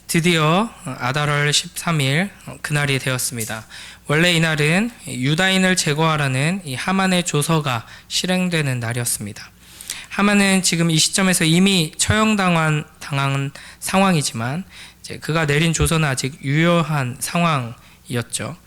드디어 아달월 13일 그날이 되었습니다. 원래 이날은 유다인을 제거하라는 이 하만의 조서가 실행되는 날이었습니다. 하만은 지금 이 시점에서 이미 처형당한 상황이지만 이제 그가 내린 조서는 아직 유효한 상황이었죠.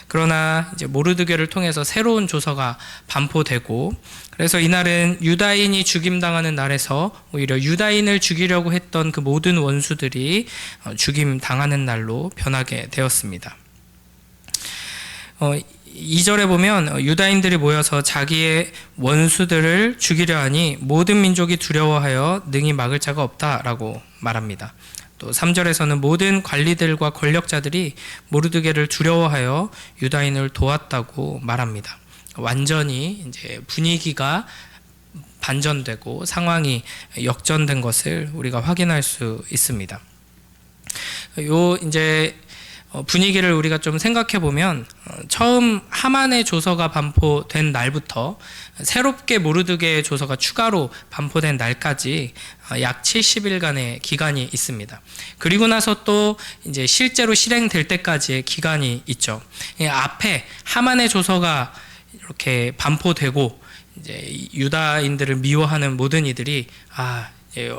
그러나 이제 모르드게를 통해서 새로운 조서가 반포되고, 그래서 이날은 유다인이 죽임당하는 날에서 오히려 유다인을 죽이려고 했던 그 모든 원수들이 죽임당하는 날로 변하게 되었습니다. 2절에 보면 유다인들이 모여서 자기의 원수들을 죽이려 하니 모든 민족이 두려워하여 능히 막을 자가 없다라고 말합니다. 또 3절에서는 모든 관리들과 권력자들이 모르드게를 두려워하여 유다인을 도왔다고 말합니다. 완전히 이제 분위기가 반전되고 상황이 역전된 것을 우리가 확인할 수 있습니다. 이제 분위기를 우리가 좀 생각해 보면, 처음 하만의 조서가 반포된 날부터 새롭게 모르드게의 조서가 추가로 반포된 날까지 약 70일간의 기간이 있습니다. 그리고 나서 또 이제 실제로 실행될 때까지의 기간이 있죠. 앞에 하만의 조서가 이렇게 반포되고 이제 유다인들을 미워하는 모든 이들이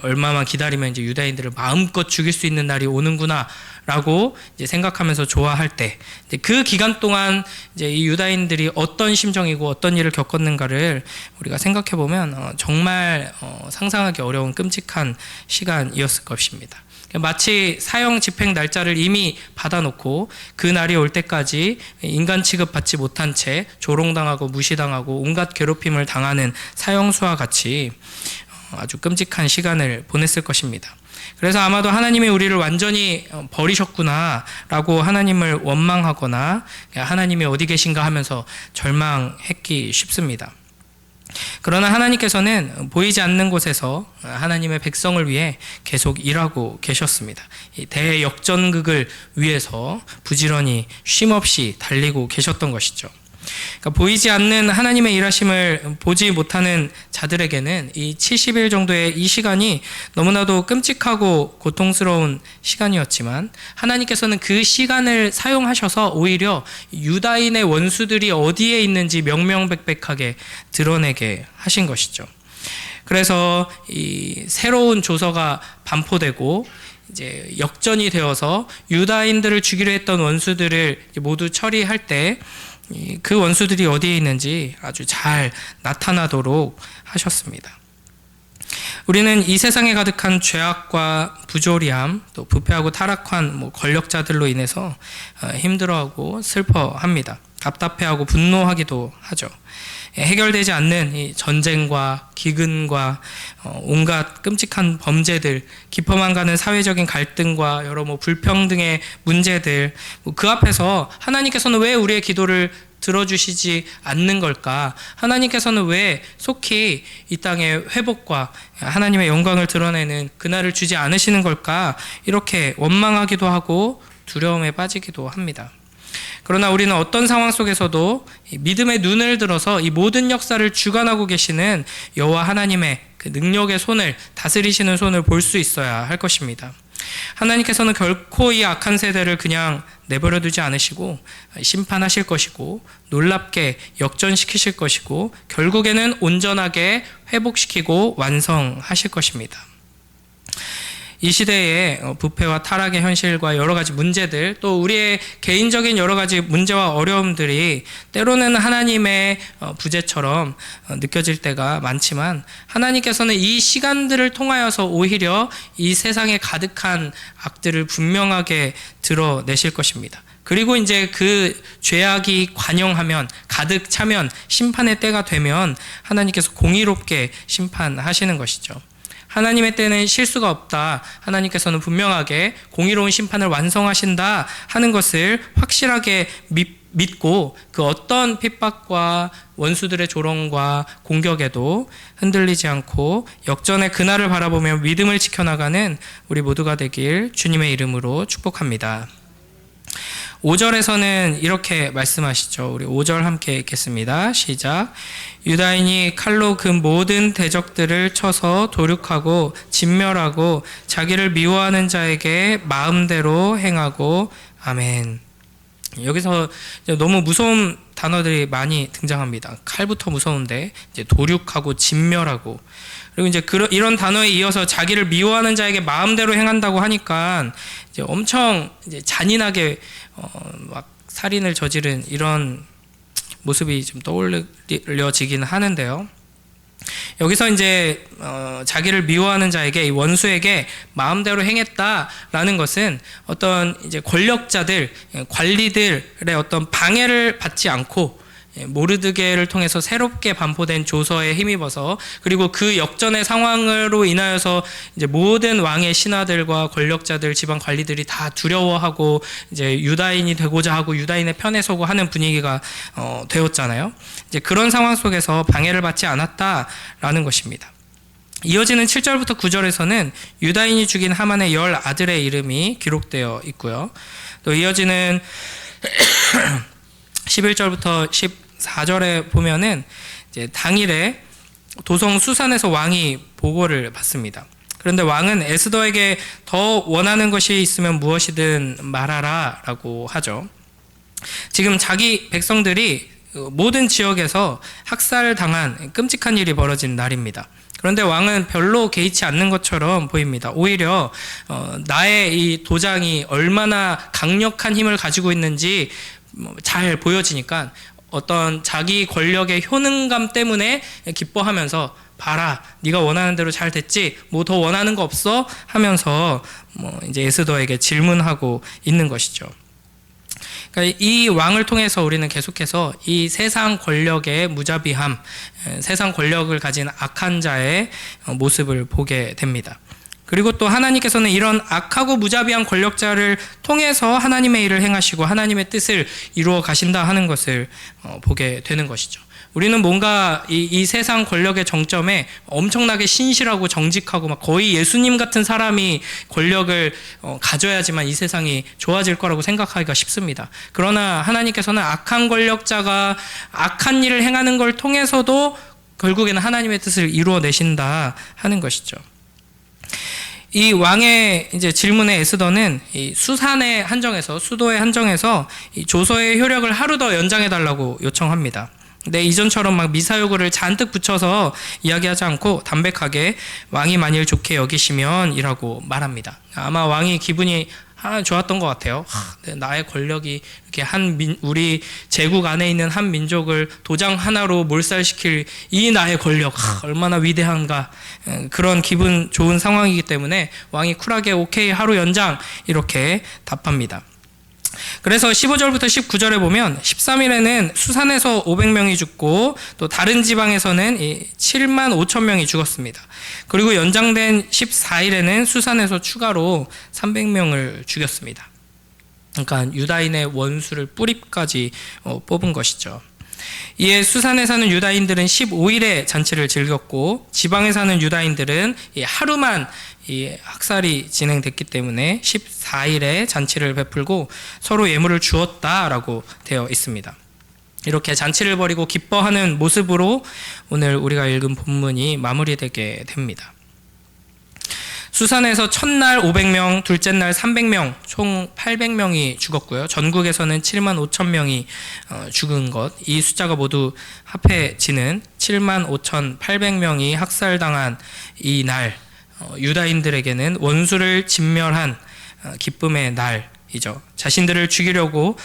얼마만 기다리면 이제 유다인들을 마음껏 죽일 수 있는 날이 오는구나라고 이제 생각하면서 좋아할 때, 그 기간 동안 이제 이 유다인들이 어떤 심정이고 어떤 일을 겪었는가를 우리가 생각해 보면 정말 상상하기 어려운 끔찍한 시간이었을 것입니다. 마치 사형 집행 날짜를 이미 받아놓고 그 날이 올 때까지 인간 취급받지 못한 채 조롱당하고 무시당하고 온갖 괴롭힘을 당하는 사형수와 같이 아주 끔찍한 시간을 보냈을 것입니다. 그래서 아마도 하나님이 우리를 완전히 버리셨구나 라고 하나님을 원망하거나 하나님이 어디 계신가 하면서 절망했기 쉽습니다. 그러나 하나님께서는 보이지 않는 곳에서 하나님의 백성을 위해 계속 일하고 계셨습니다. 이 대역전극을 위해서 부지런히 쉼없이 달리고 계셨던 것이죠. 그러니까 보이지 않는 하나님의 일하심을 보지 못하는 자들에게는 이 70일 정도의 이 시간이 너무나도 끔찍하고 고통스러운 시간이었지만, 하나님께서는 그 시간을 사용하셔서 오히려 유다인의 원수들이 어디에 있는지 명명백백하게 드러내게 하신 것이죠. 그래서 이 새로운 조서가 반포되고 이제 역전이 되어서 유다인들을 죽이려 했던 원수들을 모두 처리할 때 그 원수들이 어디에 있는지 아주 잘 나타나도록 하셨습니다. 우리는 이 세상에 가득한 죄악과 부조리함, 또 부패하고 타락한 권력자들로 인해서 힘들어하고 슬퍼합니다. 답답해하고 분노하기도 하죠. 해결되지 않는 이 전쟁과 기근과 온갖 끔찍한 범죄들, 깊어만 가는 사회적인 갈등과 여러 불평등의 문제들, 그 앞에서 하나님께서는 왜 우리의 기도를 들어주시지 않는 걸까? 하나님께서는 왜 속히 이 땅의 회복과 하나님의 영광을 드러내는 그날을 주지 않으시는 걸까? 이렇게 원망하기도 하고 두려움에 빠지기도 합니다. 그러나 우리는 어떤 상황 속에서도 믿음의 눈을 들어서 이 모든 역사를 주관하고 계시는 여호와 하나님의 그 능력의 손을, 다스리시는 손을 볼 수 있어야 할 것입니다. 하나님께서는 결코 이 악한 세대를 그냥 내버려 두지 않으시고 심판하실 것이고 놀랍게 역전시키실 것이고 결국에는 온전하게 회복시키고 완성하실 것입니다. 이 시대의 부패와 타락의 현실과 여러 가지 문제들, 또 우리의 개인적인 여러 가지 문제와 어려움들이 때로는 하나님의 부재처럼 느껴질 때가 많지만, 하나님께서는 이 시간들을 통하여서 오히려 이 세상에 가득한 악들을 분명하게 드러내실 것입니다. 그리고 이제 그 죄악이 관영하면, 가득 차면, 심판의 때가 되면 하나님께서 공의롭게 심판하시는 것이죠. 하나님의 때는 실수가 없다, 하나님께서는 분명하게 공의로운 심판을 완성하신다 하는 것을 확실하게 믿고, 그 어떤 핍박과 원수들의 조롱과 공격에도 흔들리지 않고 역전의 그날을 바라보며 믿음을 지켜나가는 우리 모두가 되길 주님의 이름으로 축복합니다. 5절에서는 이렇게 말씀하시죠. 우리 5절 함께 읽겠습니다. 시작. 유다인이 칼로 그 모든 대적들을 쳐서 도륙하고 진멸하고 자기를 미워하는 자에게 마음대로 행하고. 아멘. 여기서 너무 무서운 단어들이 많이 등장합니다. 칼부터 무서운데 이제 도륙하고 진멸하고, 그리고 이제 이런 단어에 이어서 자기를 미워하는 자에게 마음대로 행한다고 하니까 이제 엄청 이제 잔인하게 막 살인을 저지른 이런 모습이 좀 떠올려지긴 하는데요. 여기서 이제 자기를 미워하는 자에게, 이 원수에게 마음대로 행했다라는 것은 어떤 이제 권력자들, 관리들의 어떤 방해를 받지 않고 모르드게를 통해서 새롭게 반포된 조서에 힘입어서, 그리고 그 역전의 상황으로 인하여서 이제 모든 왕의 신하들과 권력자들, 지방 관리들이 다 두려워하고 이제 유다인이 되고자 하고 유다인의 편에 서고 하는 분위기가 되었잖아요. 이제 그런 상황 속에서 방해를 받지 않았다라는 것입니다. 이어지는 7절부터 9절에서는 유다인이 죽인 하만의 10 아들의 이름이 기록되어 있고요. 또 이어지는 11절부터 14절에 보면은 이제 당일에 도성 수산에서 왕이 보고를 받습니다. 그런데 왕은 에스더에게 더 원하는 것이 있으면 무엇이든 말하라 라고 하죠. 지금 자기 백성들이 모든 지역에서 학살당한 끔찍한 일이 벌어진 날입니다. 그런데 왕은 별로 개의치 않는 것처럼 보입니다. 오히려 나의 이 도장이 얼마나 강력한 힘을 가지고 있는지 잘 보여지니까 어떤 자기 권력의 효능감 때문에 기뻐하면서, 봐라, 네가 원하는 대로 잘 됐지, 뭐 더 원하는 거 없어? 하면서 이제 에스더에게 질문하고 있는 것이죠. 그러니까 이 왕을 통해서 우리는 계속해서 이 세상 권력의 무자비함, 세상 권력을 가진 악한 자의 모습을 보게 됩니다. 그리고 또 하나님께서는 이런 악하고 무자비한 권력자를 통해서 하나님의 일을 행하시고 하나님의 뜻을 이루어 가신다 하는 것을 보게 되는 것이죠. 우리는 뭔가 이 세상 권력의 정점에 엄청나게 신실하고 정직하고 막 거의 예수님 같은 사람이 권력을 가져야지만 이 세상이 좋아질 거라고 생각하기가 쉽습니다. 그러나 하나님께서는 악한 권력자가 악한 일을 행하는 걸 통해서도 결국에는 하나님의 뜻을 이루어내신다 하는 것이죠. 이 왕의 이제 질문에 에스더는 이 수산에 한정해서, 수도에 한정해서 이 조서의 효력을 하루 더 연장해 달라고 요청합니다. 근데 이전처럼 막 미사여구를 잔뜩 붙여서 이야기하지 않고 담백하게 왕이 만일 좋게 여기시면 이라고 말합니다. 아마 왕이 기분이 좋았던 것 같아요. 나의 권력이 이렇게 우리 제국 안에 있는 한 민족을 도장 하나로 몰살시킬 이 나의 권력, 얼마나 위대한가. 그런 기분 좋은 상황이기 때문에 왕이 쿨하게 오케이, 하루 연장, 이렇게 답합니다. 그래서 15절부터 19절에 보면 13일에는 수산에서 500명이 죽고 또 다른 지방에서는 7만 5천 명이 죽었습니다. 그리고 연장된 14일에는 수산에서 추가로 300명을 죽였습니다. 그러니까 유다인의 원수를 뿌리까지 뽑은 것이죠. 이에 수산에 사는 유다인들은 15일에 잔치를 즐겼고 지방에 사는 유다인들은 하루만 이 학살이 진행됐기 때문에 14일에 잔치를 베풀고 서로 예물을 주었다라고 되어 있습니다. 이렇게 잔치를 벌이고 기뻐하는 모습으로 오늘 우리가 읽은 본문이 마무리되게 됩니다. 수산에서 첫날 500명, 둘째 날 300명, 총 800명이 죽었고요. 전국에서는 7만 5천 명이 죽은 것, 이 숫자가 모두 합해지는 7만 5천 800명이 학살당한 이 날, 유다인들에게는 원수를 진멸한 기쁨의 날이죠. 자신들을 죽이려고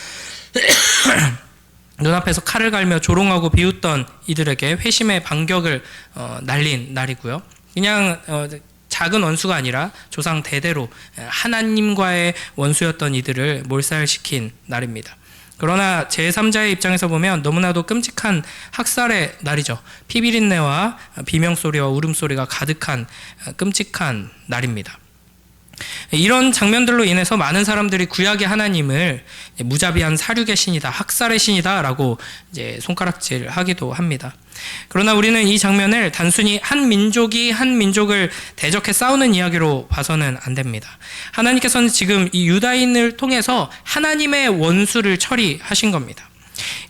눈앞에서 칼을 갈며 조롱하고 비웃던 이들에게 회심의 반격을 날린 날이고요. 그냥 작은 원수가 아니라 조상 대대로 하나님과의 원수였던 이들을 몰살시킨 날입니다. 그러나 제3자의 입장에서 보면 너무나도 끔찍한 학살의 날이죠. 피비린내와 비명소리와 울음소리가 가득한 끔찍한 날입니다. 이런 장면들로 인해서 많은 사람들이 구약의 하나님을 무자비한 사륙의 신이다, 학살의 신이다라고 이제 손가락질하기도 합니다. 그러나 우리는 이 장면을 단순히 한 민족이 한 민족을 대적해 싸우는 이야기로 봐서는 안 됩니다. 하나님께서는 지금 이 유다인을 통해서 하나님의 원수를 처리하신 겁니다.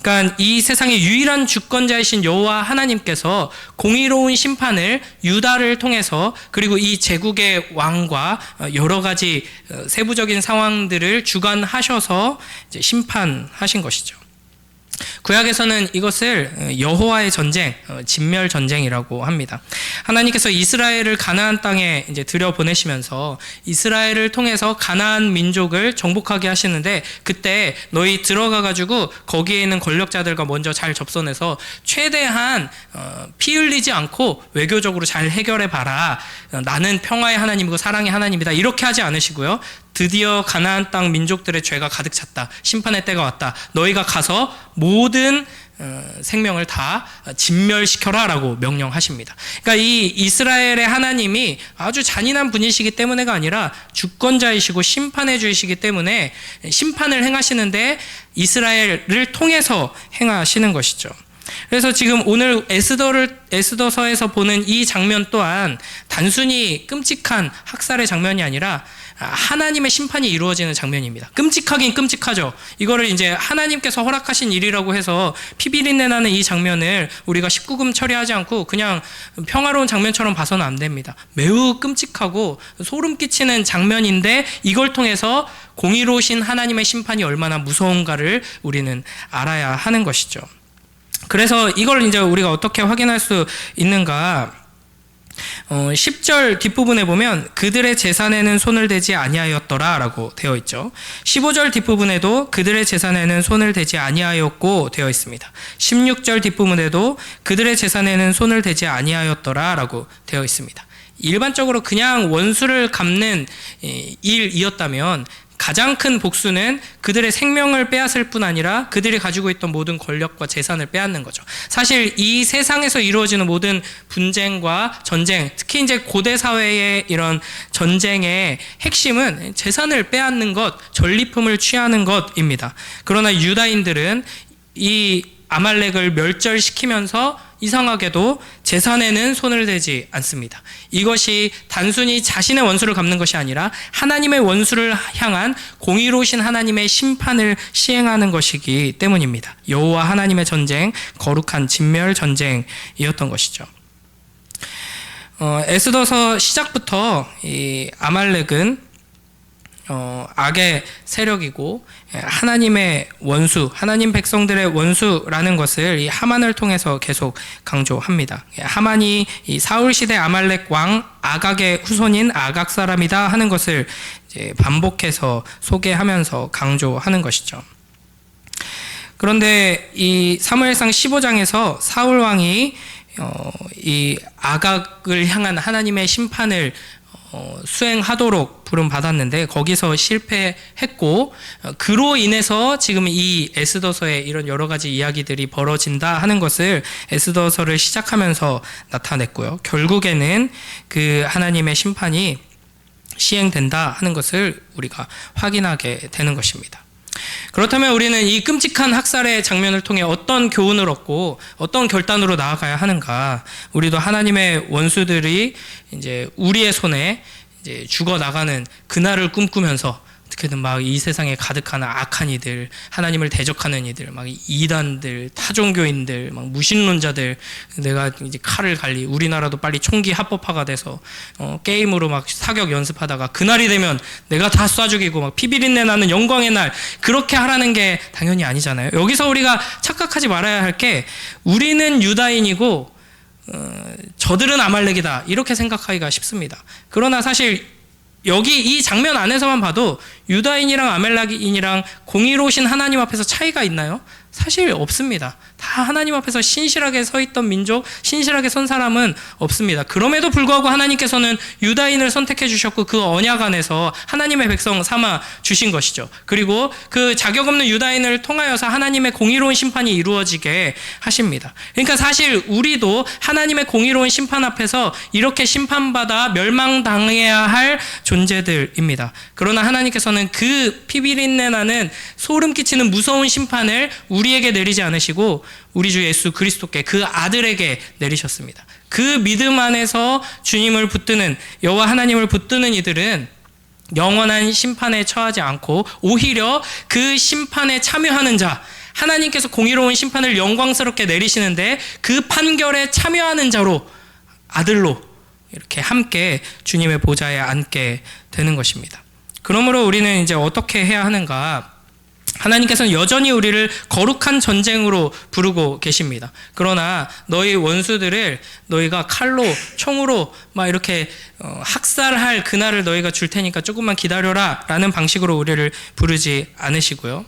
그러니까 이 세상의 유일한 주권자이신 여호와 하나님께서 공의로운 심판을 유다를 통해서, 그리고 이 제국의 왕과 여러 가지 세부적인 상황들을 주관하셔서 이제 심판하신 것이죠. 구약에서는 이것을 여호와의 전쟁, 진멸 전쟁이라고 합니다. 하나님께서 이스라엘을 가나안 땅에 이제 들여보내시면서 이스라엘을 통해서 가나안 민족을 정복하게 하시는데, 그때 너희 들어가 가지고 거기에 있는 권력자들과 먼저 잘 접선해서 최대한 피 흘리지 않고 외교적으로 잘 해결해 봐라. 나는 평화의 하나님이고 사랑의 하나님이다. 이렇게 하지 않으시고요. 드디어 가나안 땅 민족들의 죄가 가득 찼다. 심판의 때가 왔다. 너희가 가서 모든 생명을 다 진멸시켜라 라고 명령하십니다. 그러니까 이 이스라엘의 하나님이 아주 잔인한 분이시기 때문에가 아니라 주권자이시고 심판해 주시기 때문에 심판을 행하시는데 이스라엘을 통해서 행하시는 것이죠. 그래서 지금 오늘 에스더서에서 보는 이 장면 또한 단순히 끔찍한 학살의 장면이 아니라 하나님의 심판이 이루어지는 장면입니다. 끔찍하긴 끔찍하죠. 이거를 이제 하나님께서 허락하신 일이라고 해서 피비린내 나는 이 장면을 우리가 19금 처리하지 않고 그냥 평화로운 장면처럼 봐서는 안 됩니다. 매우 끔찍하고 소름 끼치는 장면인데, 이걸 통해서 공의로우신 하나님의 심판이 얼마나 무서운가를 우리는 알아야 하는 것이죠. 그래서 이걸 이제 우리가 어떻게 확인할 수 있는가? 10절 뒷부분에 보면 그들의 재산에는 손을 대지 아니하였더라 라고 되어 있죠. 15절 뒷부분에도 그들의 재산에는 손을 대지 아니하였고 되어 있습니다. 16절 뒷부분에도 그들의 재산에는 손을 대지 아니하였더라 라고 되어 있습니다. 일반적으로 그냥 원수를 갚는 일이었다면 가장 큰 복수는 그들의 생명을 빼앗을 뿐 아니라 그들이 가지고 있던 모든 권력과 재산을 빼앗는 거죠. 사실 이 세상에서 이루어지는 모든 분쟁과 전쟁, 특히 이제 고대 사회의 이런 전쟁의 핵심은 재산을 빼앗는 것, 전리품을 취하는 것입니다. 그러나 유다인들은 이 아말렉을 멸절시키면서 이상하게도 재산에는 손을 대지 않습니다. 이것이 단순히 자신의 원수를 갚는 것이 아니라 하나님의 원수를 향한 공의로우신 하나님의 심판을 시행하는 것이기 때문입니다. 여호와 하나님의 전쟁, 거룩한 진멸 전쟁이었던 것이죠. 에스더서 시작부터 이 아말렉은 악의 세력이고 하나님의 원수, 하나님 백성들의 원수라는 것을 이 하만을 통해서 계속 강조합니다. 하만이 이 사울 시대 아말렉 왕 아각의 후손인 아각 사람이다 하는 것을 이제 반복해서 소개하면서 강조하는 것이죠. 그런데 이 사무엘상 15장에서 사울 왕이 이 아각을 향한 하나님의 심판을 수행하도록 부름받았는데 거기서 실패했고, 그로 인해서 지금 이 에스더서에 이런 여러 가지 이야기들이 벌어진다 하는 것을 에스더서를 시작하면서 나타냈고요. 결국에는 그 하나님의 심판이 시행된다 하는 것을 우리가 확인하게 되는 것입니다. 그렇다면 우리는 이 끔찍한 학살의 장면을 통해 어떤 교훈을 얻고 어떤 결단으로 나아가야 하는가? 우리도 하나님의 원수들이 이제 우리의 손에 이제 죽어 나가는 그날을 꿈꾸면서 어떻게든 막 이 세상에 가득한 악한 이들, 하나님을 대적하는 이들, 막 이단들, 타종교인들, 막 무신론자들, 내가 이제 칼을 갈리, 우리나라도 빨리 총기 합법화가 돼서 게임으로 막 사격 연습하다가 그날이 되면 내가 다 쏴 죽이고 막 피비린내 나는 영광의 날, 그렇게 하라는 게 당연히 아니잖아요. 여기서 우리가 착각하지 말아야 할 게, 우리는 유다인이고 저들은 아말렉이다 이렇게 생각하기가 쉽습니다. 그러나 사실 여기 이 장면 안에서만 봐도 유다인이랑 아말렉인이랑 공의로우신 하나님 앞에서 차이가 있나요? 사실 없습니다. 다 하나님 앞에서 신실하게 서 있던 민족, 신실하게 선 사람은 없습니다. 그럼에도 불구하고 하나님께서는 유다인을 선택해 주셨고 그 언약 안에서 하나님의 백성 삼아 주신 것이죠. 그리고 그 자격 없는 유다인을 통하여서 하나님의 공의로운 심판이 이루어지게 하십니다. 그러니까 사실 우리도 하나님의 공의로운 심판 앞에서 이렇게 심판받아 멸망당해야 할 존재들입니다. 그러나 하나님께서는 그 피비린내 나는 소름 끼치는 무서운 심판을 우리에게 내리지 않으시고 우리 주 예수 그리스도께 그 아들에게 내리셨습니다. 그 믿음 안에서 주님을 붙드는 여호와 하나님을 붙드는 이들은 영원한 심판에 처하지 않고 오히려 그 심판에 참여하는 자, 하나님께서 공의로운 심판을 영광스럽게 내리시는데 그 판결에 참여하는 자로 아들로 이렇게 함께 주님의 보좌에 앉게 되는 것입니다. 그러므로 우리는 이제 어떻게 해야 하는가? 하나님께서는 여전히 우리를 거룩한 전쟁으로 부르고 계십니다. 그러나 너희 원수들을 너희가 칼로 총으로 막 이렇게 학살할 그날을 너희가 줄 테니까 조금만 기다려라 라는 방식으로 우리를 부르지 않으시고요.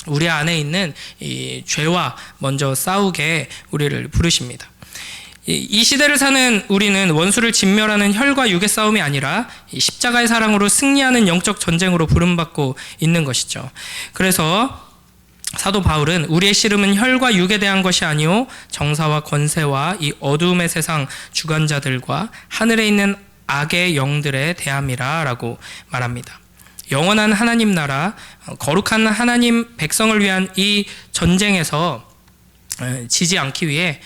우리 안에 있는 이 죄와 먼저 싸우게 우리를 부르십니다. 이 시대를 사는 우리는 원수를 진멸하는 혈과 육의 싸움이 아니라 십자가의 사랑으로 승리하는 영적 전쟁으로 부름받고 있는 것이죠. 그래서 사도 바울은 우리의 씨름은 혈과 육에 대한 것이 아니요 정사와 권세와 이 어두움의 세상 주관자들과 하늘에 있는 악의 영들에 대함이라 라고 말합니다. 영원한 하나님 나라, 거룩한 하나님 백성을 위한 이 전쟁에서 지지 않기 위해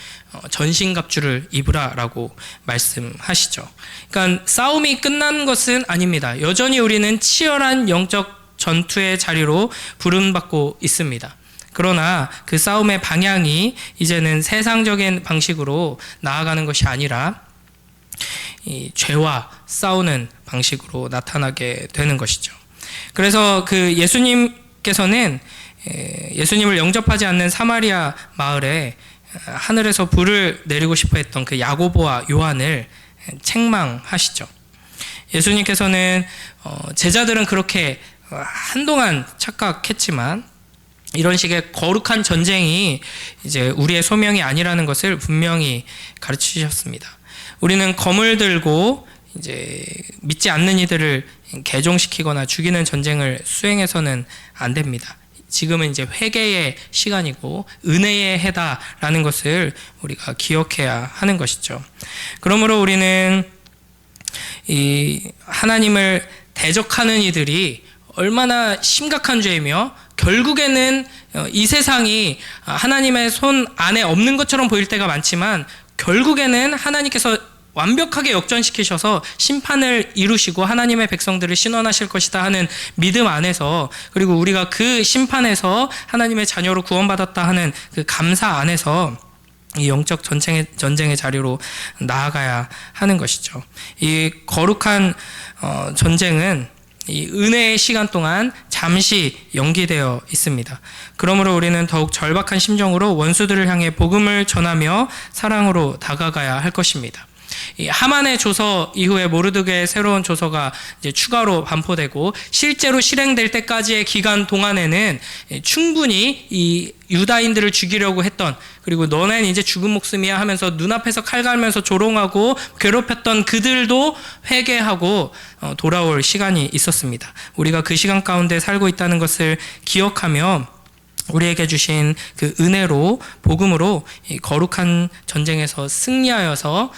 전신갑주를 입으라라고 말씀하시죠. 그러니까 싸움이 끝난 것은 아닙니다. 여전히 우리는 치열한 영적 전투의 자리로 부름받고 있습니다. 그러나 그 싸움의 방향이 이제는 세상적인 방식으로 나아가는 것이 아니라 이 죄와 싸우는 방식으로 나타나게 되는 것이죠. 그래서 그 예수님께서는 예수님을 영접하지 않는 사마리아 마을에 하늘에서 불을 내리고 싶어 했던 그 야고보와 요한을 책망하시죠. 예수님께서는 제자들은 그렇게 한동안 착각했지만 이런 식의 거룩한 전쟁이 이제 우리의 소명이 아니라는 것을 분명히 가르치셨습니다. 우리는 검을 들고 이제 믿지 않는 이들을 개종시키거나 죽이는 전쟁을 수행해서는 안 됩니다. 지금은 이제 회개의 시간이고 은혜의 해다라는 것을 우리가 기억해야 하는 것이죠. 그러므로 우리는 이 하나님을 대적하는 이들이 얼마나 심각한 죄이며 결국에는 이 세상이 하나님의 손 안에 없는 것처럼 보일 때가 많지만 결국에는 하나님께서 완벽하게 역전시키셔서 심판을 이루시고 하나님의 백성들을 신원하실 것이다 하는 믿음 안에서, 그리고 우리가 그 심판에서 하나님의 자녀로 구원받았다 하는 그 감사 안에서 이 영적 전쟁의 자리로 나아가야 하는 것이죠. 이 거룩한 전쟁은 이 은혜의 시간 동안 잠시 연기되어 있습니다. 그러므로 우리는 더욱 절박한 심정으로 원수들을 향해 복음을 전하며 사랑으로 다가가야 할 것입니다. 이 하만의 조서 이후에 모르드게의 새로운 조서가 이제 추가로 반포되고 실제로 실행될 때까지의 기간 동안에는 충분히 이 유다인들을 죽이려고 했던, 그리고 너넨 이제 죽은 목숨이야 하면서 눈앞에서 칼 갈면서 조롱하고 괴롭혔던 그들도 회개하고 돌아올 시간이 있었습니다. 우리가 그 시간 가운데 살고 있다는 것을 기억하며 우리에게 주신 그 은혜로 복음으로 이 거룩한 전쟁에서 승리하여서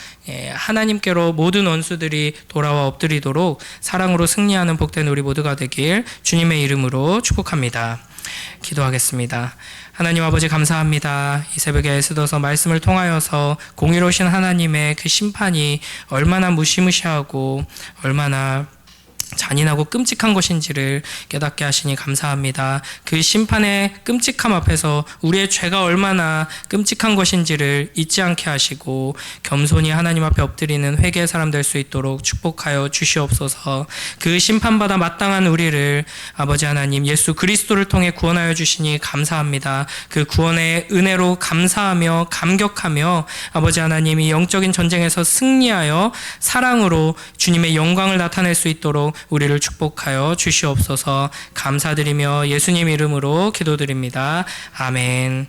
하나님께로 모든 원수들이 돌아와 엎드리도록 사랑으로 승리하는 복된 우리 모두가 되길 주님의 이름으로 축복합니다. 기도하겠습니다. 하나님 아버지 감사합니다. 이 새벽에 애쓰어서 말씀을 통하여서 공의로우신 하나님의 그 심판이 얼마나 무시무시하고 얼마나 잔인하고 끔찍한 것인지를 깨닫게 하시니 감사합니다. 그 심판의 끔찍함 앞에서 우리의 죄가 얼마나 끔찍한 것인지를 잊지 않게 하시고 겸손히 하나님 앞에 엎드리는 회개의 사람 될 수 있도록 축복하여 주시옵소서. 그 심판받아 마땅한 우리를 아버지 하나님 예수 그리스도를 통해 구원하여 주시니 감사합니다. 그 구원의 은혜로 감사하며 감격하며 아버지 하나님이 영적인 전쟁에서 승리하여 사랑으로 주님의 영광을 나타낼 수 있도록 우리를 축복하여 주시옵소서. 감사드리며 예수님 이름으로 기도드립니다. 아멘.